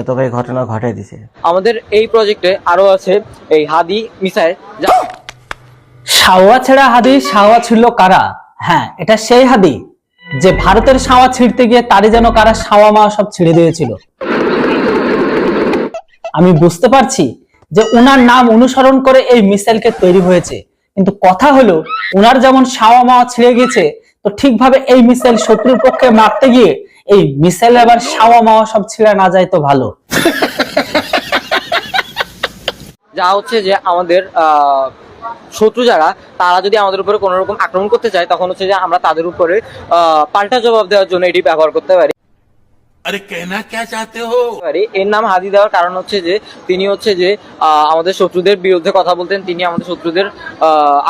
তোকে ঘটনা ঘটাই দিছে। আমাদের এই প্রজেক্টে আরো আছে এই হাদি মিসাইল। শাওয়া ছেড়া হাদি, শাওয়া ছিল কারা? হ্যাঁ, এটা সেই হাদি যে ভারতের শাওয়া ছিঁড়তে গিয়ে তারই যেন কারা শাওয়া মা সব ছিঁড়ে দিয়েছিল। আমি বুঝতে পারছি যে উনার নাম অনুসরণ করে এই মিসাইলকে তৈরি হয়েছে, কিন্তু কথা হলো উনার যেমন শাওয়া মা ছিঁড়ে গেছে, তো ঠিকভাবে এই মিসাইল শত্রুর পক্ষে মারতে গিয়ে এই মিসাইল আবার শাওয়া মা সব ছিঁড়ে না যায় তো ভালো। যা হচ্ছে যে আমাদের শত্রু যারা, তারা যদি আমাদের উপরে কোনো রকম আক্রমণ করতে চায়, তখন হচ্ছে যে আমরা তাদের উপরে পাল্টা জবাব দেওয়ার জন্য এটি ব্যবহার করতে পারি। আরে কেনা কে চাতে হো? এর নাম হাদি দেওয়ার কারণ হচ্ছে যে তিনি হচ্ছে যে আমাদের শত্রুদের বিরুদ্ধে কথা বলতেন, তিনি আমাদের শত্রুদের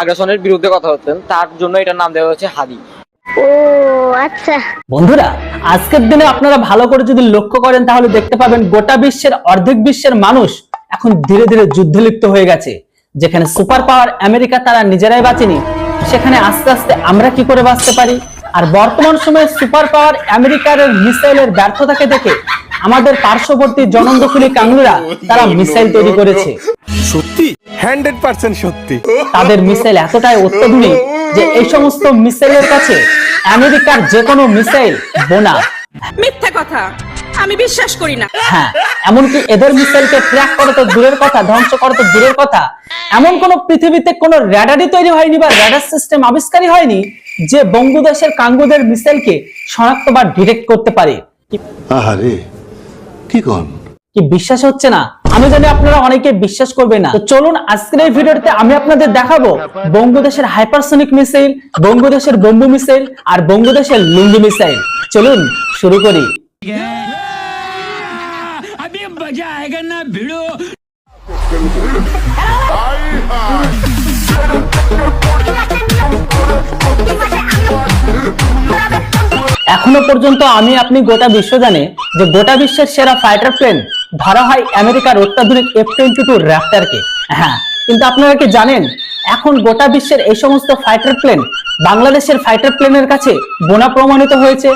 আগ্রাসনের বিরুদ্ধে কথা বলতেন, তার জন্য এটার নাম দেওয়া হচ্ছে হাদি। ও আচ্ছা বন্ধুরা, আজকের দিনে আপনারা ভালো করে যদি লক্ষ্য করেন তাহলে দেখতে পাবেন গোটা বিশ্বের অর্ধেক বিশ্বের মানুষ এখন ধীরে ধীরে যুদ্ধে লিপ্ত হয়ে গেছে। যেখানে সুপার পাওয়ার আমেরিকা তারা নিজেরাই বাঁচেনি, সেখানে আস্তে আস্তে আমরা কি করে বাঁচতে পারি। আর বর্তমান সময়ে সুপার পাওয়ার আমেরিকার মিসাইলের ব্যর্থতাকে দেখে আমাদের পার্শ্ববর্তী জনন্দখুলি কাঙ্গুরা তারা মিসাইল তৈরি করেছে। সত্যি 100% সত্যি। তাদের মিসাইল এতটাই অত্যাধুনিক যে এই সমস্ত মিসাইলের কাছে আমেরিকার যে কোনো মিসাইল বোনা। মিথ্যা কথা, আমি বিশ্বাস করি না। হ্যাঁ, এমনকি এদের মিসাইলকে ট্র্যাক করা তো দূরের কথা, ধ্বংস করা তো দূরের কথা, এমন কোন পৃথিবীতে কোন র্যাডারই তৈরি হয়নি বা র্যাডার সিস্টেম আবিষ্কারই হয়নি যে বঙ্গদেশের কাঙ্গুদের মিসাইলকে শনাক্ত বা ডিটেক্ট করতে পারে। আরে কি কোন কি বিশ্বাস হচ্ছে না? আমি জানি আপনারা অনেকে বিশ্বাস করবে না। তো চলুন আজকের এই ভিডিওতে আমি আপনাদের দেখাবো বঙ্গদেশের হাইপারসনিক মিসাইল, বঙ্গদেশের বম্বু মিসাইল আর বঙ্গদেশের লুঙ্গি মিসাইল। চলুন শুরু করি। अभी मजा आएगा ना भिड़ो। এখনো পর্যন্ত আমি আপনি গোটা বিশ্ব জানে যে গোটা বিশ্বের সেরা ফাইটার প্লেন ধরা হয় আমেরিকার অত্যাধুনিক F-22 র্যাপটারকে। হ্যাঁ, কিন্তু আপনারা কি জানেন এখন গোটা বিশ্বের এই সমস্ত ফাইটার প্লেন বাংলাদেশের ফাইটার প্লেনের কাছে বোনা প্রমাণিত হয়েছে।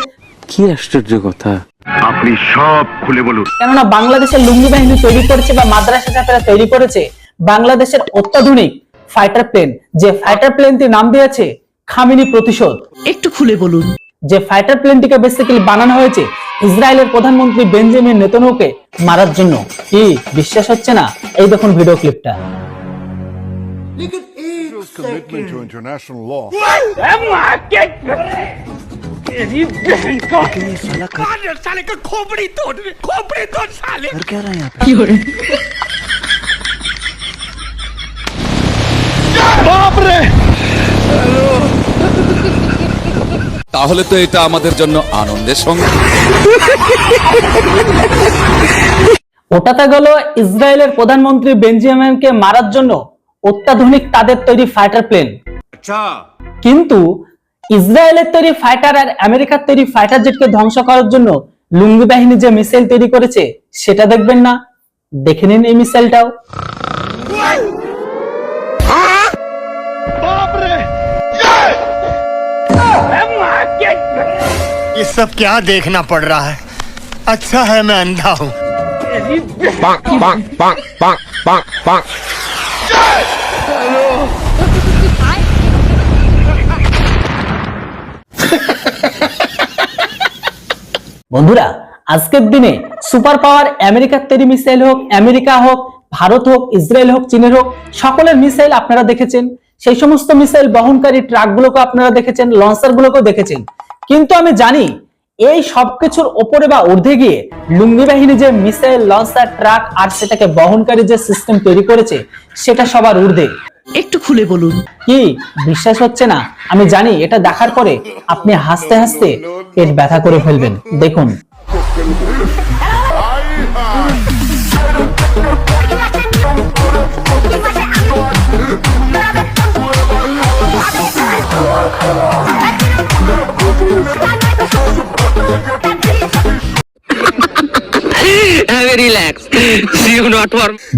কি আশ্চর্য কথা! আপনি সব খুলে বলুন। কেননা বাংলাদেশের লুঙ্গি বাহিনী তৈরি করেছে বা মাদ্রাসা ছাত্ররা তৈরি করেছে বাংলাদেশের অত্যাধুনিক ফাইটার প্লেন, যে ফাইটার প্লেনটির নাম দিয়েছে খামিনি প্রতিশোধ। একটু খুলে বলুন। যে ফাইটার প্লেনটিকে বেসিক্যালি বানানো হয়েছে ইসরায়েলের প্রধানমন্ত্রী বেঞ্জামিন নেতানিয়াহুকে মারার জন্য। কি বিশ্বাস হচ্ছে না? এই দেখুন ভিডিও ক্লিপটা। commitment to international law. साले का खोपड़ी तोड़ साले। कर क्या रहा है यहाँ पे? তাহলে তো এটা আমাদের জন্য আনন্দের সংবাদ। ওটাতে গেল ইসরায়েলের প্রধানমন্ত্রী বেঞ্জামিনকে মারার জন্য অত্যাধুনিক তাদের তৈরি ফাইটার প্লেন। কিন্তু ইসরায়েলের তৈরি ফাইটার আর আমেরিকার তৈরি ফাইটার জেটকে ধ্বংস করার জন্য লুঙ্গি বাহিনী যে মিসাইল তৈরি করেছে সেটা দেখবেন না? দেখে নিন এই মিসাইলটাও। ये सब क्या देखना पड़ रहा है? अच्छा है मैं अंधा हूँ। বন্ধুরা, আজকের দিনে সুপার পাওয়ার আমেরিকার তৈরি মিসাইল হোক, আমেরিকা হোক, ভারত হোক, ইসরায়েল হোক, চীনের হোক, সকলের মিসাইল আপনারা দেখেছেন। সেই সমস্ত মিসাইল বহনকারী ট্রাকগুলোকে আপনারা দেখেছেন, লঞ্চারগুলোকেও দেখেছেন। কিন্তু আমি জানি এই সবকিছুর ওপরে বা ঊর্ধ্বে গিয়ে লুঙ্গি বাহিনী যে মিসাইল, লঞ্চার, ট্রাক আর সেটাকে বহনকারী যে সিস্টেম তৈরি করেছে সেটা সবার ঊর্ধ্বে। একটু খুলে বলুন। কি বিশ্বাস হচ্ছে না? আমি জানি এটা দেখার পরে আপনি হাসতে হাসতে পেট ব্যথা করে ফেলবেন। দেখুন। रिलैक्स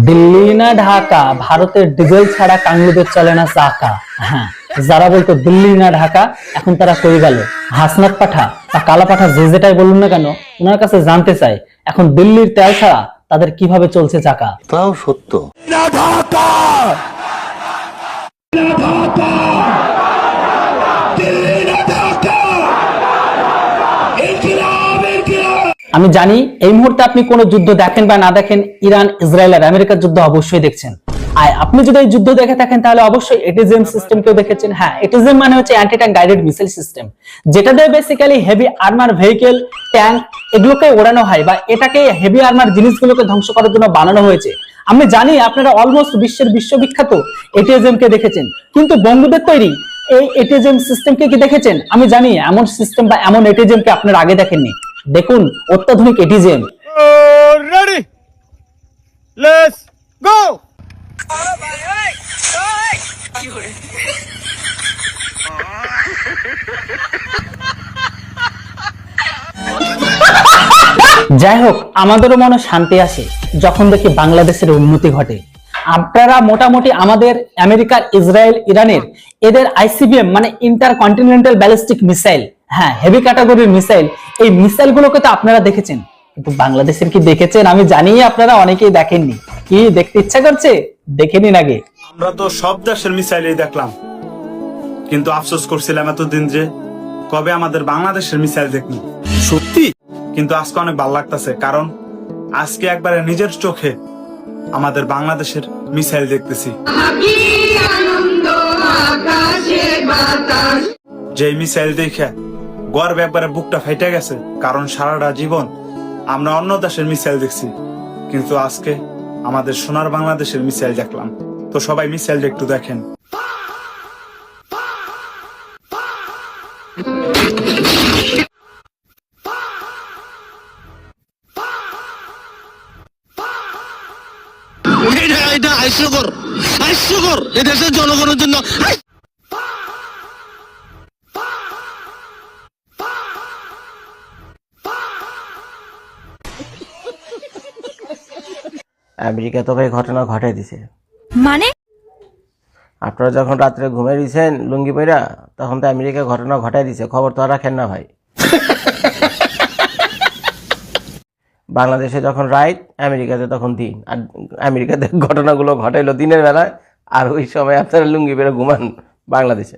দিল্লি না ঢাকা, ভারতের ডিজেল ছাড়া কাংলুদের চলে না চাকা। হ্যাঁ, যারা বলতো দিল্লি না ঢাকা, এখন তারা কই গেল? হাসনাত পাঠা বা কালা পাঠা যে যেটাই বলুন না কেন, ওনার কাছে জানতে চাই এখন দিল্লির তেল ছাড়া তাদের কিভাবে চলছে চাকা। তাও সত্য। আমি জানি এই মুহূর্তে আপনি কোন যুদ্ধ দেখেন বা না দেখেন, ইরান ইসরায়েল আর আমেরিকার যুদ্ধ অবশ্যই দেখছেন। আর আপনি যদি এই যুদ্ধ দেখে থাকেন তাহলে অবশ্যই এটিজিএম সিস্টেমকেও দেখেছেন। হ্যাঁ, এটিজিএম মানে হচ্ছে anti tank guided missile system, যেটা দিয়ে basically heavy armour vehicle, tank এগুলোকে ওড়ানো হয় বা এটাকে হেভি আর্মার জিনিসগুলোকে ধ্বংস করার জন্য বানানো হয়েছে। আমি জানি আপনারা অলমোস্ট বিশ্বের বিশ্ববিখ্যাত এটিজিএম কে দেখেছেন, কিন্তু বঙ্গুদের তৈরি এই এটিজিএম সিস্টেমকে কি দেখেছেন? আমি জানি এমন সিস্টেম বা এমন এটিজিএম কে আপনারা আগে দেখেননি। দেখুন অত্যাধুনিক এটিজিএম। Ready let's go. যাই হোক, আমাদেরও মনে শান্তি আসে যখন দেখি বাংলাদেশের উন্নতি ঘটে। আপনারা মোটামুটি আমাদের আমেরিকার, ইসরায়েল, ইরানের এদের আইসিবিএম মানে ইন্টারকন্টিনেন্টাল ব্যালিস্টিক মিসাইল, হ্যাঁ হেভি ক্যাটাগরির মিসাইল, এই মিসাইল গুলোকে তো আপনারা দেখেছেন, কিন্তু বাংলাদেশের কি দেখেছেন? আমি জানি আপনারা অনেকেই দেখেননি। কি দেখতে ইচ্ছা করছে? দেখে নিন আগে। আমরা তো সব দেশের মিসাইলই দেখলাম, কিন্তু আফসোস করছিলাম এতদিন যে কবে আমাদের বাংলাদেশের মিসাইল দেখবো। সত্যি? কিন্তু আজকে অনেক ভালো লাগতেছে, কারণ আজকে একবারে নিজের চোখে আমাদের বাংলাদেশের মিসাইল দেখতেছি। যে মিসাইল দেখে গর্বে একবারে বুকটা ফাইটে গেছে, কারণ সারাটা জীবন আমরা অন্য দেশের মিসাইল দেখছি, কিন্তু আজকে আমাদের সোনার বাংলাদেশের মিসাইল দেখলাম। তো সবাই মিসাইলটা একটু দেখেন। এটা হাস্যকর এদেশের জনগণের জন্য। আমেরিকা তো ভাই ঘটনা ঘটাই দিছে। মানে আপনারা যখন রাত্রে ঘুমিয়ে দিয়েছেন লুঙ্গি পইরা, তখন তো আমেরিকা ঘটনা ঘটাই দিছে, খবর তো আর রাখেন না ভাই। বাংলাদেশে যখন রাত, আমেরিকাতে তখন দিন, আর আমেরিকাতে ঘটনাগুলো ঘটাইলো দিনের বেলায়, আর ওই সময় আপনারা লুঙ্গি পরে ঘুমান বাংলাদেশে।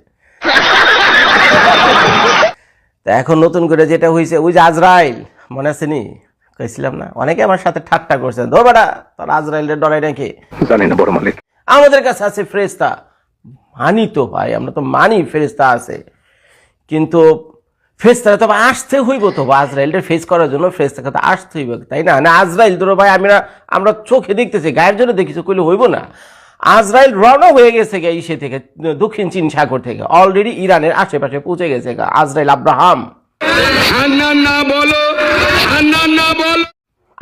তা এখন নতুন করে যেটা হয়েছে, ওই যে আজরাইল, মনে আছে নি? কইছিলাম না, অনেকে আমার সাথে ঠাট্টা করছেন, ধর বেটা তোর আজরাইলের ডরাই নাকি? জানি না বড় মালিক। আমাদের কাছে আছে ফেরেশতা, মানি তো ভাই, আমরা তো মানি ফেরেশতা আছে, কিন্তু ফেরেশতা তো আসতে হইব, তো আজরাইলটা ফেস করার জন্য ফেরেশতাকে তো আসতে হইব, তাই না? না আজরাইল ধরো ভাই আমরা চোখে দেখতেছি, গায়ের জন্য দেখিছো, কইলে হইব না। আজরাইল রওনা হয়ে গেছে ইসে থেকে, দক্ষিণ চীন সাগর থেকে, অলরেডি ইরানের আশেপাশে পৌঁছে গেছে আজরাইল আব্রাহাম।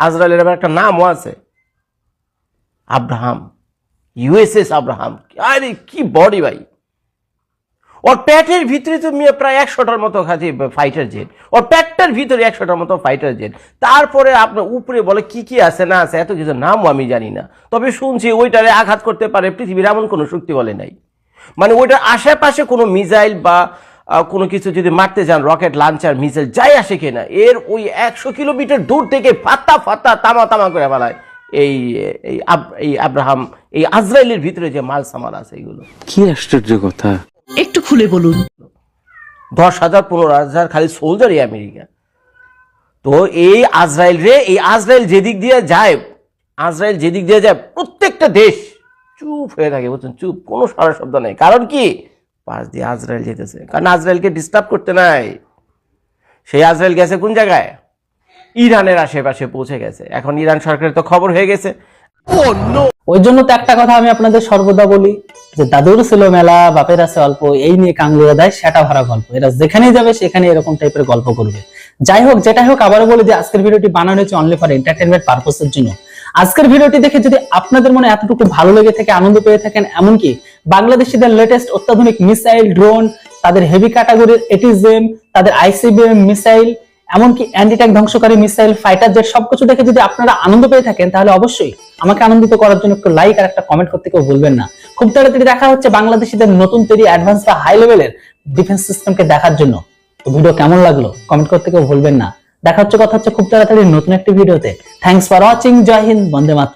আজরাইলের আবার একটা নামও আছে, আব্রাহাম, ইউএসএস আব্রাহাম। আরে কি বডি ভাই! ওর পেটের ভিতরে তো প্রায় 100টার মতো খাচ্ছি ফাইটার জেট, ওর পেটটার ভিতরে 100টার মতো ফাইটার জেট। তারপরে আপনার উপরে বলে কি কি আছে না আছে, এত কিছু নামও আমি জানি না, তবে শুনছি ওইটারে আঘাত করতে পারে পৃথিবীর এমন কোনো শক্তি বলে নাই। মানে ওইটার আশেপাশে কোনো মিসাইল বা কোনো কিছু যদি মারতে যান, রকেট লঞ্চার মিসাইল যাই আসে কিনা, এর ওই 100 কিলোমিটার দূর থেকে ফাত্তা ফাত্তা তামা তামা করে ফেলায় এই আব্রাহাম, এই আজরাইলের ভিতরে যে মাল সামাল আছে এগুলো। কি আশ্চর্য কথা! একটু খুলে বলুন। 10,000 15,000 খালি সোলজারই আমেরিকা। তো এই আজরাইল যেদিক দিয়ে যায়, প্রত্যেকটা দেশ চুপ হয়ে থাকে, বুঝছেন? চুপ, কোনো সারা শব্দ নেই। কারণ কি? পাশ দিয়ে আজরাইল যেতেছে, কারণ আজরাইলকে ডিস্টার্ব করতে নাই। সেই আজরাইল গেছে কোন জায়গায়? ইরানের আশেপাশে পৌঁছে গেছে। এখন ইরান সরকারের তো খবর হয়ে গেছে। ওই জন্য তো একটা কথা আমি আপনাদের সর্বদা বলি যে দাদুর ছিল মেলা, বাপের আছে অল্প, এই নিয়ে কাংলুরা দেয় সেটা ভরা গল্প। এরা যেখানেই যাবে সেখানে এরকম টাইপের গল্প করবে। যাই হোক, যেটাই হোক, আবারও বলি যে আজকের ভিডিওটি বানানো হয়েছে অনলি ফর এন্টারটেইনমেন্ট পারপোজের জন্য। আজকের ভিডিওটি দেখে যদি আপনাদের মনে এতটুকু ভালো লেগে থাকে, আনন্দ পেয়ে থাকেন, এমনকি বাংলাদেশিদের লেটেস্ট অত্যাধুনিক মিসাইল, ড্রোন, তাদের হেভি ক্যাটাগরির এটিজিএম, তাদের আইসিবিএম মিসাইল, এমনকি অ্যান্টি ট্যাঙ্ক ধ্বংসকারী মিসাইল, ফাইটার জেট সবকিছু দেখে যদি আপনারা আনন্দ পেয়ে থাকেন, তাহলে অবশ্যই আমাকে আনন্দিত করার জন্য একটু লাইক আর একটা কমেন্ট করতে কেউ ভুলবেন না। খুব তাড়াতাড়ি দেখা হচ্ছে বাংলাদেশিদের নতুন তৈরি অ্যাডভান্স বা হাই লেভেলের ডিফেন্স সিস্টেমকে দেখার জন্য। তো ভিডিও কেমন লাগলো কমেন্ট করতে কেউ ভুলবেন না। দেখা হচ্ছে কথা হচ্ছে খুব তাড়াতাড়ি নতুন একটি ভিডিওতে। Thanks for watching. জয় হিন্দ, বন্দে মাতরম।